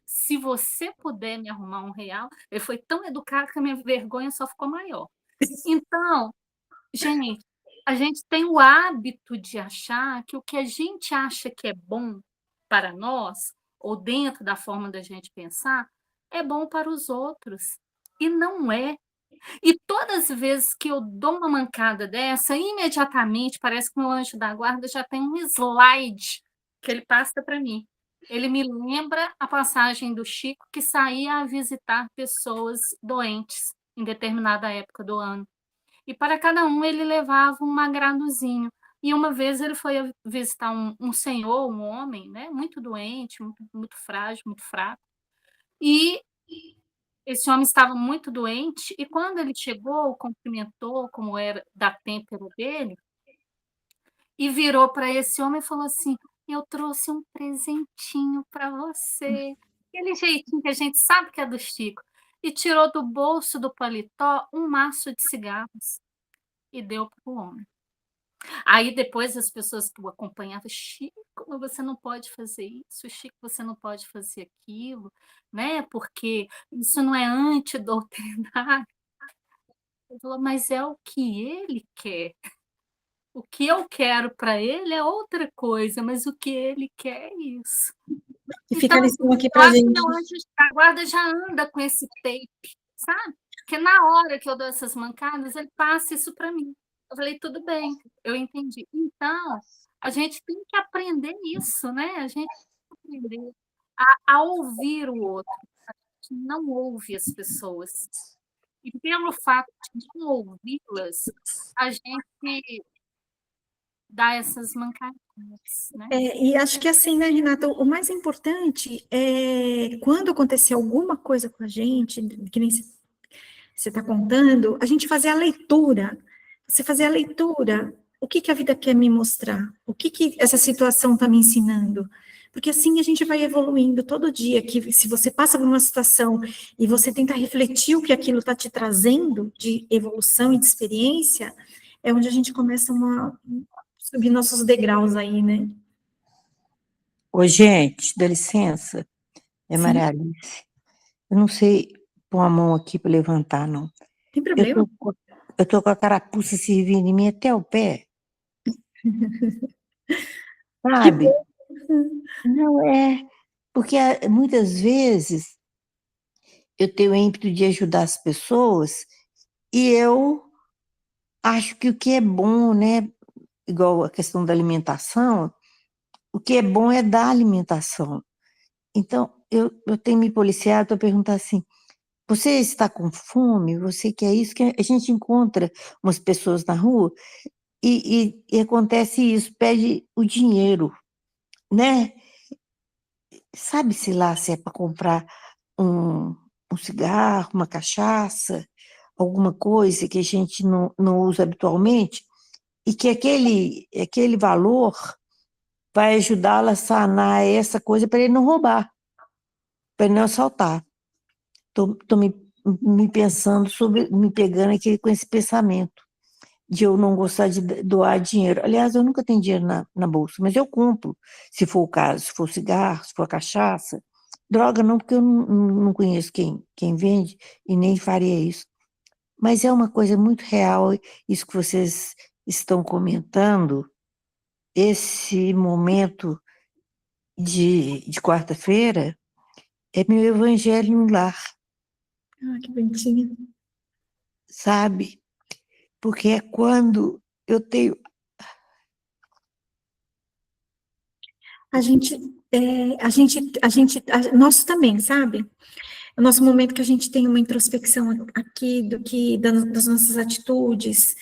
Se você puder me arrumar R$ 1, ele foi tão educado que a minha vergonha só ficou maior. Então, gente, a gente tem o hábito de achar que o que a gente acha que é bom para nós, ou dentro da forma da gente pensar, é bom para os outros. E não é. E todas as vezes que eu dou uma mancada dessa, imediatamente parece que meu anjo da guarda já tem um slide que ele passa para mim. Ele me lembra a passagem do Chico que saía a visitar pessoas doentes em determinada época do ano. E para cada um ele levava um agradozinho. E uma vez ele foi visitar um senhor, um homem, né, muito doente, muito frágil, muito fraco. E esse homem estava muito doente, e quando ele chegou, cumprimentou, como era da têmpera dele, e virou para esse homem e falou assim: "Eu trouxe um presentinho para você". Aquele jeitinho que a gente sabe que é do Chico. E tirou do bolso do paletó um maço de cigarros e deu para o homem. Aí depois as pessoas que o acompanhavam: "Chico, mas você não pode fazer isso, Chico, você não pode fazer aquilo, né, porque isso não é antidoutrinário". Ele falou: "Mas é o que ele quer. O que eu quero para ele é outra coisa, mas o que ele quer é isso". E fica Então, a assim, lição aqui eu pra acho que gente. meu anjo da guarda já anda com esse tape, sabe, porque na hora que eu dou essas mancadas, ele passa isso para mim. Eu falei: "Tudo bem, eu entendi". Então, a gente tem que aprender isso, né, a gente tem que aprender a ouvir o outro. A gente não ouve as pessoas. E pelo fato de não ouvi-las, a gente dá essas mancadinhas, né. E acho que assim, né, Renata, o mais importante é quando acontecer alguma coisa com a gente, que nem você está contando, a gente fazer a leitura. Você fazer a leitura. O que que a vida quer me mostrar? O que que essa situação está me ensinando? Porque assim a gente vai evoluindo todo dia, que se você passa por uma situação e você tenta refletir o que aquilo está te trazendo de evolução e de experiência, é onde a gente começa a subir nossos degraus aí, né? Ô, gente, dá licença, é Sim, Maria Alice. Eu não sei pôr a mão aqui para levantar, não. tem Eu problema. tô, eu tô com a carapuça servindo em mim até o pé, Que sabe? bom. Não é, porque muitas vezes eu tenho o ímpeto de ajudar as pessoas e eu acho que o que é bom, né? Igual a questão da alimentação, o que é bom é dar alimentação. Então, eu tenho me policiado a perguntar assim: você está com fome? Você quer isso? Que a gente encontra umas pessoas na rua e acontece isso, pede o dinheiro, né? Sabe-se lá se é para comprar um, um cigarro, uma cachaça, alguma coisa que a gente não usa habitualmente, e que aquele valor vai ajudá-la a sanar essa coisa para ele não roubar, para ele não assaltar. Estou me pensando sobre, me pegando aqui com esse pensamento de eu não gostar de doar dinheiro. Aliás, eu nunca tenho dinheiro na bolsa, mas eu compro, se for o caso, se for cigarro, se for cachaça. Droga não, porque eu não conheço quem vende e nem faria isso. Mas é uma coisa muito real, isso que vocês estão comentando, esse momento de quarta-feira é meu evangelho no lar, Ah, que bonitinho. sabe? Porque é quando eu tenho. Nós também, sabe? O nosso momento que a gente tem uma introspecção aqui das nossas atitudes,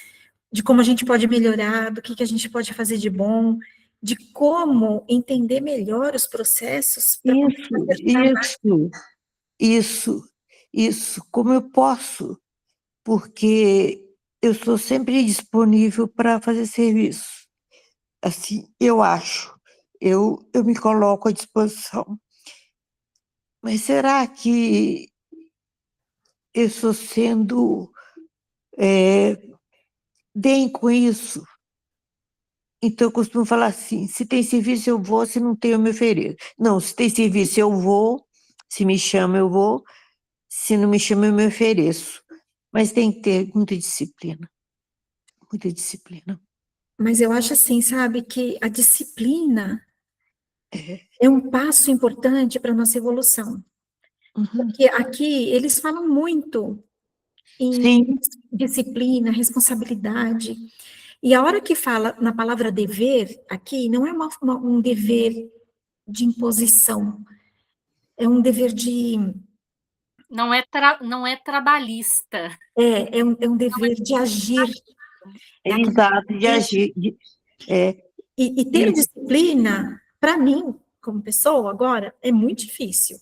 de como a gente pode melhorar, do que a gente pode fazer de bom, de como entender melhor os processos para Isso, isso, isso, isso, como eu posso, porque eu sou sempre disponível para fazer serviço. Assim, eu acho, eu me coloco à disposição. Mas será que eu estou sendo bem com isso? Então, eu costumo falar assim: se tem serviço, eu vou, se não tem, eu me ofereço. Não, se tem serviço, eu vou, se me chama, eu vou, se não me chama, eu me ofereço. Mas tem que ter muita disciplina, muita disciplina. Mas eu acho assim, sabe, que a disciplina é um passo importante para a nossa evolução. Uhum. Porque aqui eles falam muito em Sim, disciplina, responsabilidade. E a hora que fala na palavra dever, aqui, não é um dever de imposição, é um dever de... Não é trabalhista. É um dever de agir. Exato, de agir. E ter Isso. disciplina, para mim, como pessoa, agora, é muito difícil.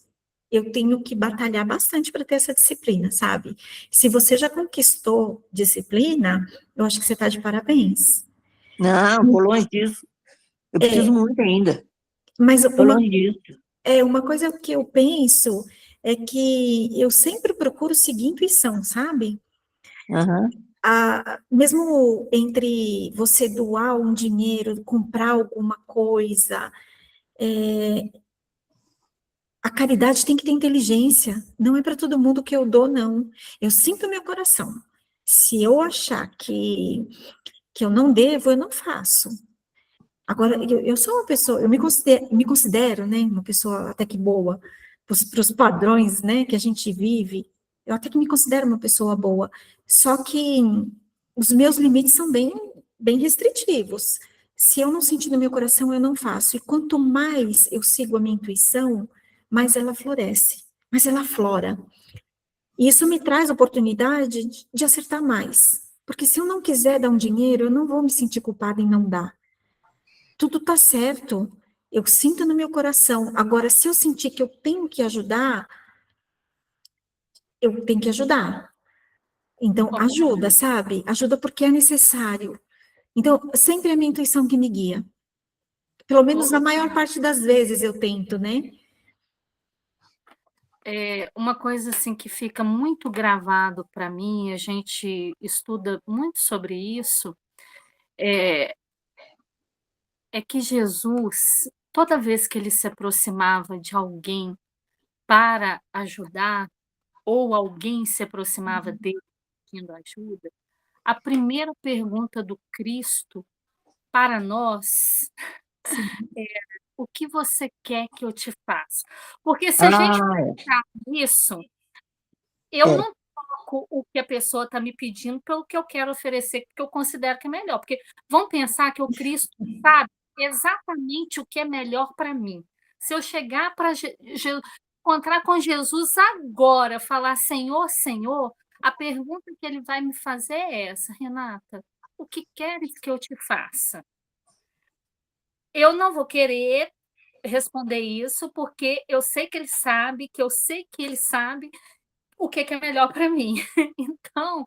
Eu tenho que batalhar bastante para ter essa disciplina, sabe? Se você já conquistou disciplina, eu acho que você está de parabéns. Não, por longe disso. Eu preciso muito ainda. Mas Por longe disso. uma coisa que eu penso é que eu sempre procuro seguir intuição, sabe? Aham. Mesmo entre você doar um dinheiro, comprar alguma coisa, a caridade tem que ter inteligência. Não é para todo mundo que eu dou, não. Eu sinto meu coração. Se eu achar que eu não devo, eu não faço. Agora, eu sou uma pessoa, eu me considero, né, uma pessoa até que boa, para os padrões, né, que a gente vive, eu até que me considero uma pessoa boa, só que os meus limites são bem restritivos. Se eu não sentir no meu coração, eu não faço. E quanto mais eu sigo a minha intuição, mais ela floresce, mais ela flora. E isso me traz a oportunidade de acertar mais. Porque se eu não quiser dar um dinheiro, eu não vou me sentir culpada em não dar. Tudo está certo. Eu sinto no meu coração. Agora, se eu sentir que eu tenho que ajudar, eu tenho que ajudar. Então, ajuda, sabe? Ajuda porque é necessário. Então, sempre é a minha intuição que me guia. Pelo menos na maior parte das vezes eu tento, né? Uma coisa assim que fica muito gravado para mim, a gente estuda muito sobre isso, é que Jesus, toda vez que ele se aproximava de alguém para ajudar, ou alguém se aproximava dele pedindo ajuda, a primeira pergunta do Cristo para nós era: o que você quer que eu te faça? Porque se a gente Ah, pensar nisso, eu é. não troco o que a pessoa está me pedindo pelo que eu quero oferecer, que eu considero que é melhor. Porque vão pensar que o Cristo sabe exatamente o que é melhor para mim. Se eu chegar para encontrar com Jesus agora, falar Senhor, Senhor, a pergunta que ele vai me fazer é essa: Renata, o que queres que eu te faça? Eu não vou querer responder isso, porque eu sei que ele sabe, que eu sei que ele sabe o que é melhor para mim. Então,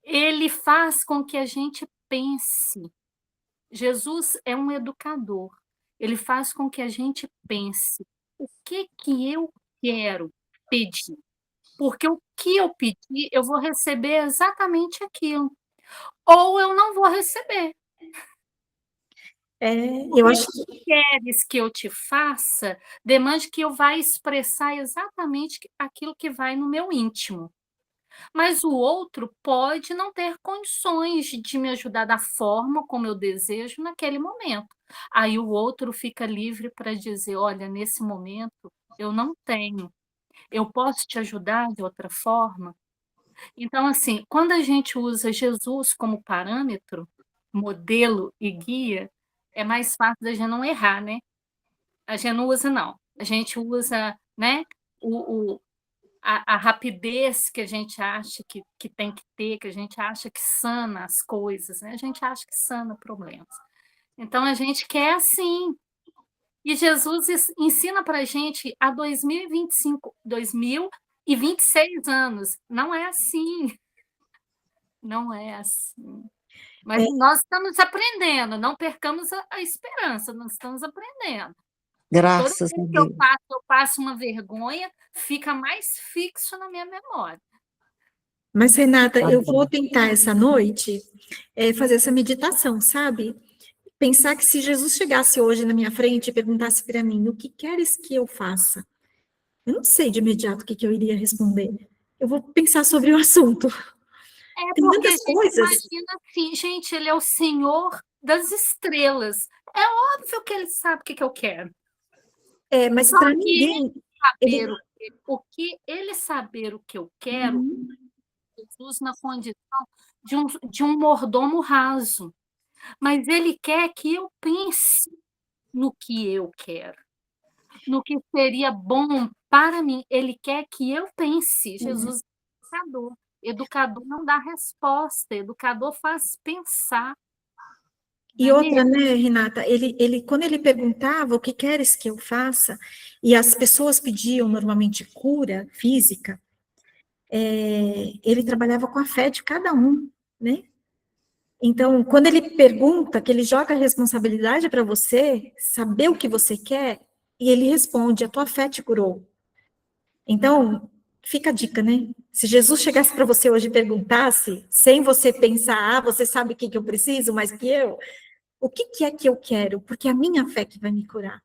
ele faz com que a gente pense. Jesus é um educador. Ele faz com que a gente pense: o que eu quero pedir? Porque o que eu pedir, eu vou receber exatamente aquilo. Ou eu não vou receber. Eu acho O que queres que eu te faça, demande que eu vá expressar exatamente aquilo que vai no meu íntimo. Mas o outro pode não ter condições de me ajudar da forma como eu desejo naquele momento. Aí o outro fica livre para dizer: olha, nesse momento eu não tenho, eu posso te ajudar de outra forma? Então, assim, quando a gente usa Jesus como parâmetro, modelo e guia, é mais fácil da gente não errar, né? A gente não usa, não. A gente usa, né, o, a rapidez que a gente acha que tem que ter, que a gente acha que sana as coisas, né? A gente acha que sana problemas. Então, a gente quer assim. E Jesus ensina para a gente há 2025, 2026 anos. Não é assim. Não é assim. Mas nós estamos aprendendo, não percamos a esperança, nós estamos aprendendo. Toda Graças a vez que Deus. eu passo uma vergonha, fica mais fixo na minha memória. Mas, Renata, Tá eu bom. vou tentar essa noite fazer essa meditação, sabe? Pensar que se Jesus chegasse hoje na minha frente e perguntasse para mim: o que queres que eu faça? Eu não sei de imediato o que eu iria responder. Eu vou pensar sobre o assunto. Tem Porque a tantas gente coisas. imagina assim, gente, ele é o Senhor das estrelas. É óbvio que ele sabe o que eu quero. Mas Só para que ninguém. saber ele saber o que eu quero, Jesus na condição de um mordomo raso. Mas ele quer que eu pense no que eu quero. no que seria bom para mim. Ele quer que eu pense. Jesus é educador. Educador não dá resposta, educador faz pensar. E Não é outra, mesmo? né, Renata, quando ele perguntava o que queres que eu faça, e as pessoas pediam normalmente cura física, ele trabalhava com a fé de cada um, né? Então, quando ele pergunta, que ele joga a responsabilidade para você, saber o que você quer, e ele responde, a tua fé te curou. Então, fica a dica, né? Se Jesus chegasse para você hoje e perguntasse, sem você pensar, você sabe o que eu preciso mais que eu? O que é que eu quero? Porque é a minha fé que vai me curar.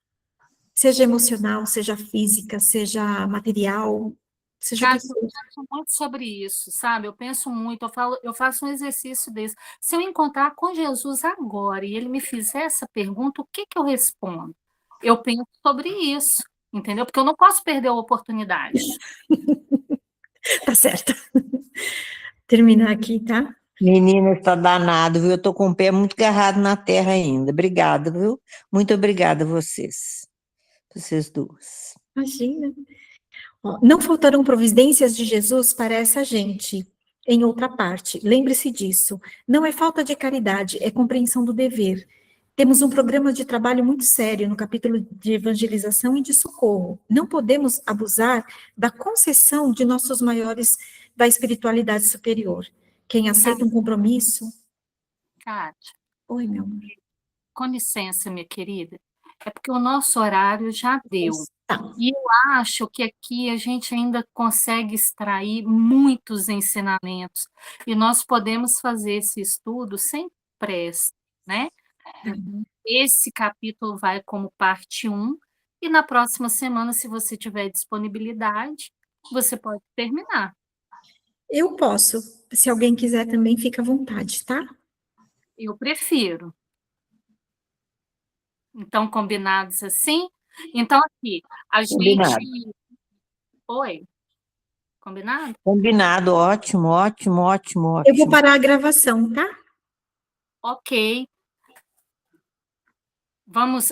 Seja emocional, seja física, seja material, seja o que Cássio, eu for. penso muito sobre isso, sabe? Eu penso muito, eu faço um exercício desse. Se eu encontrar com Jesus agora e ele me fizer essa pergunta, o que que eu respondo? Eu penso sobre isso, entendeu? Porque eu não posso perder a oportunidade. Tá certo. Terminar aqui, tá? Menina, está danado, viu? Eu estou com o pé muito agarrado na terra ainda. Obrigada, viu? Muito obrigada a vocês duas. Imagina. Ó, não faltarão providências de Jesus para essa gente. Em outra parte, lembre-se disso. Não é falta de caridade, é compreensão do dever. Temos um programa de trabalho muito sério no capítulo de evangelização e de socorro. Não podemos abusar da concessão de nossos maiores da espiritualidade superior. Quem aceita um compromisso. Kátia, Oi, meu amor. com licença, minha querida. É porque o nosso horário já deu. Tá. E eu acho que aqui a gente ainda consegue extrair muitos ensinamentos. E nós podemos fazer esse estudo sem pressa, né? Esse capítulo vai como parte 1, e na próxima semana, se você tiver disponibilidade, você pode terminar. Eu posso. Se alguém quiser também, fica à vontade, tá? Eu prefiro. Então, combinados assim? Então, aqui, a Combinado. gente. Oi? Combinado? Combinado, ótimo, ótimo, ótimo, Eu vou ótimo. parar a gravação, tá? Ok. Vamos